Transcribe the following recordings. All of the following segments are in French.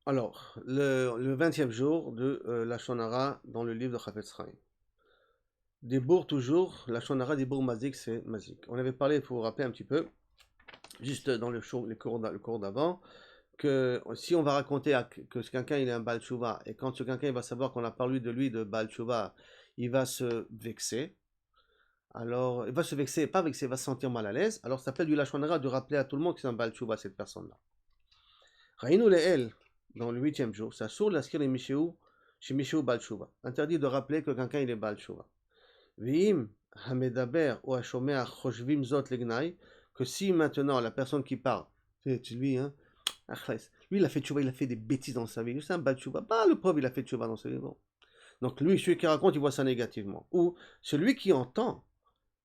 Alors, le 20e jour de la Shonara dans le livre de Chafetz Chaim. Des bourgs toujours, la Shonara des bourgs mazik, c'est mazik. On avait parlé, pour vous rappeler un petit peu, juste dans le cours d'avant, que si on va raconter que quelqu'un il est un Baal Tshuva, et quand ce quelqu'un il va savoir qu'on a parlé de lui de Baal Tshuva, il va se vexer. Alors, il va se vexer, pas vexer, il va se sentir mal à l'aise. Alors, ça s'appelle du Lashon Hara de rappeler à tout le monde que c'est un Baal Tshuva, cette personne-là. Raïnou El, dans le 8e jour, ça sourd l'askir les Mishéou, chez Mishéou Baal Tshuva. Interdit de rappeler que quelqu'un il est Baal Tshuva. Vim, Hamedaber ou Hashomea Choshvim Zot Legnai, que si maintenant la personne qui parle, c'est lui, hein, lui il a fait Tshuva, il a fait des bêtises dans sa vie, c'est un Baal Tshuva. Bah, le pauvre il a fait Tshuva dans sa vie. Bon. Donc lui, celui qui raconte, il voit ça négativement. Ou celui qui entend,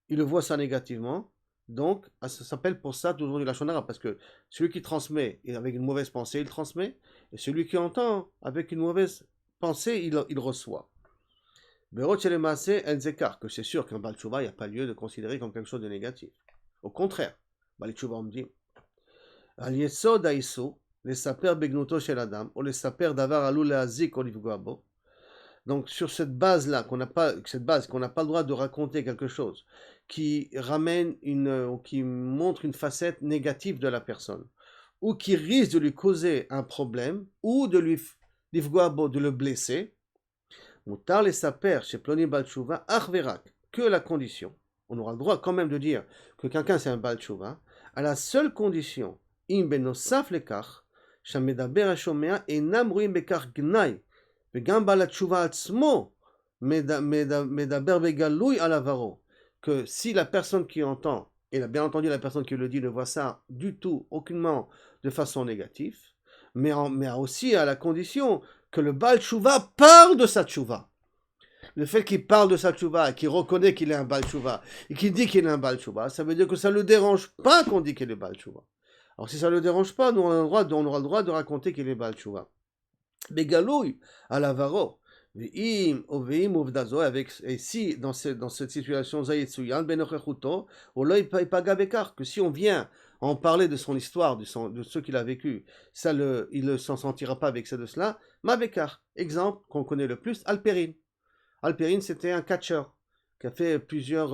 il le voit ça négativement. Donc, ça s'appelle pour ça toujours du Lashon Hara, parce que celui qui transmet avec une mauvaise pensée, il transmet, et celui qui entend avec une mauvaise pensée, il reçoit. Berot chez les Maaseh, Enzekar, que c'est sûr qu'un Baal Tshuva, il n'y a pas lieu de considérer comme quelque chose de négatif. Au contraire, Baal Tshuva, on me dit, Al Yesod Aïsou, les saper begnuto chez l'Adam, ou les saper d'avar alou leazik olivgoabo. Donc sur cette base-là, qu'on n'a pas le droit de raconter quelque chose qui ramène ou qui montre une facette négative de la personne, ou qui risque de lui causer un problème, ou de de le blesser, Moutar les saper chez Ploni Balchouva, Achverak, que la condition. On aura le droit quand même de dire que quelqu'un c'est un Balchouva, à la seule condition, im benosaf lekach, shamedaber hashomea enam ruim bekach gnai, וגם בעל התשובה עצמו מדבר בגלוי על עברו, que si la personne qui entend, et bien entendu la personne qui le dit ne voit ça du tout, aucunement de façon négative, mais aussi à la condition que le Baal Tshuva parle de sa Tshuva. Le fait qu'il parle de sa Tshuva, qu'il reconnaît qu'il est un Baal Tshuva, et qu'il dit qu'il est un Baal Tshuva, ça veut dire que ça ne le dérange pas qu'on dit qu'il est Baal Tshuva. Alors si ça ne le dérange pas, nous on aura le droit de raconter qu'il est Baal Tshuva. Begaloui à l'avaro. Et si dans cette situation, que si on vient en parler de son histoire, de ce qu'il a vécu, il ne s'en sentira pas avec ça de cela. Ma Bekar, exemple qu'on connaît le plus, Alperine. Alperine, c'était un catcheur qui a fait plusieurs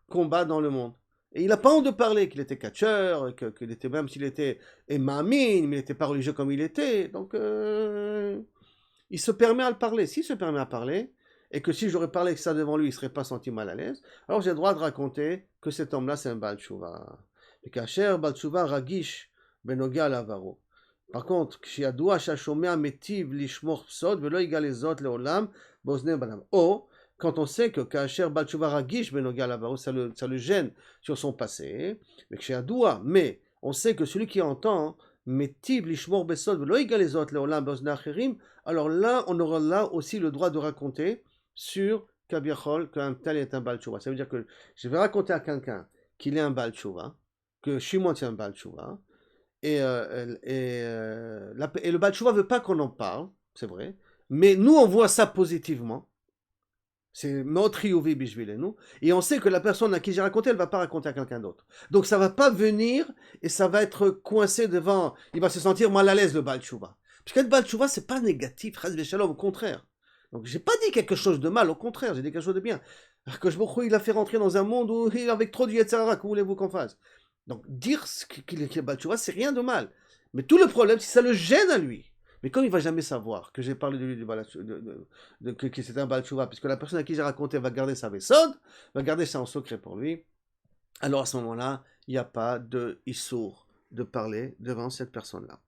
combats dans le monde. Et il n'a pas honte de parler qu'il était catcheur, qu'il était, même s'il était émamine, mais il n'était pas religieux comme il était. Donc, il se permet à le parler. S'il se permet à parler, et que si j'aurais parlé avec ça devant lui, il ne serait pas senti mal à l'aise, alors j'ai le droit de raconter que cet homme-là, c'est un Baal Tshuva. Et qu'Acher Baal Tshuva ragish benoga lavaro. Par contre, כשידוע שהשומע מיטיב לשמור פסוד ולא יגלה זאת לעולם באוזני בניו. או, quand on sait que כאשר בעל תשובה רגיש בנוגע לעברו, ça le gêne sur son passé, mais on sait que celui qui entend מיטיב לשמור בסוד ולא יגלה זאת לעולם באוזני אחרים, alors là, on aura là aussi le droit de raconter sur Kabiachol qu'un tel est un Baal Tshuva. Ça veut dire que je vais raconter à quelqu'un qu'il est un Baal Tshuva, que Shimon est un Baal Tshuva, et le Baal Tshuva ne veut pas qu'on en parle, c'est vrai, mais nous on voit ça positivement. C'est notre Iyuvi Bishvilenu. Et on sait que la personne à qui j'ai raconté, elle ne va pas raconter à quelqu'un d'autre. Donc ça ne va pas venir et ça va être coincé devant. Il va se sentir mal à l'aise, le Baal Tshuva. Parce que le Baal Tshuva, ce n'est pas négatif, au contraire. Donc j'ai pas dit quelque chose de mal, au contraire, j'ai dit quelque chose de bien. Que il a fait rentrer dans un monde où il avec trop du Yetzirah, que voulez-vous qu'on fasse? Donc dire qu'il est Baal Tshuva, c'est rien de mal. Mais tout le problème, c'est que ça le gêne à lui. Mais comme il va jamais savoir que j'ai parlé de lui que c'est un Baal Tshuva, puisque la personne à qui j'ai raconté va garder sa vaissode, va garder ça en secret pour lui, alors à ce moment-là, il n'y a pas de issour de parler devant cette personne-là.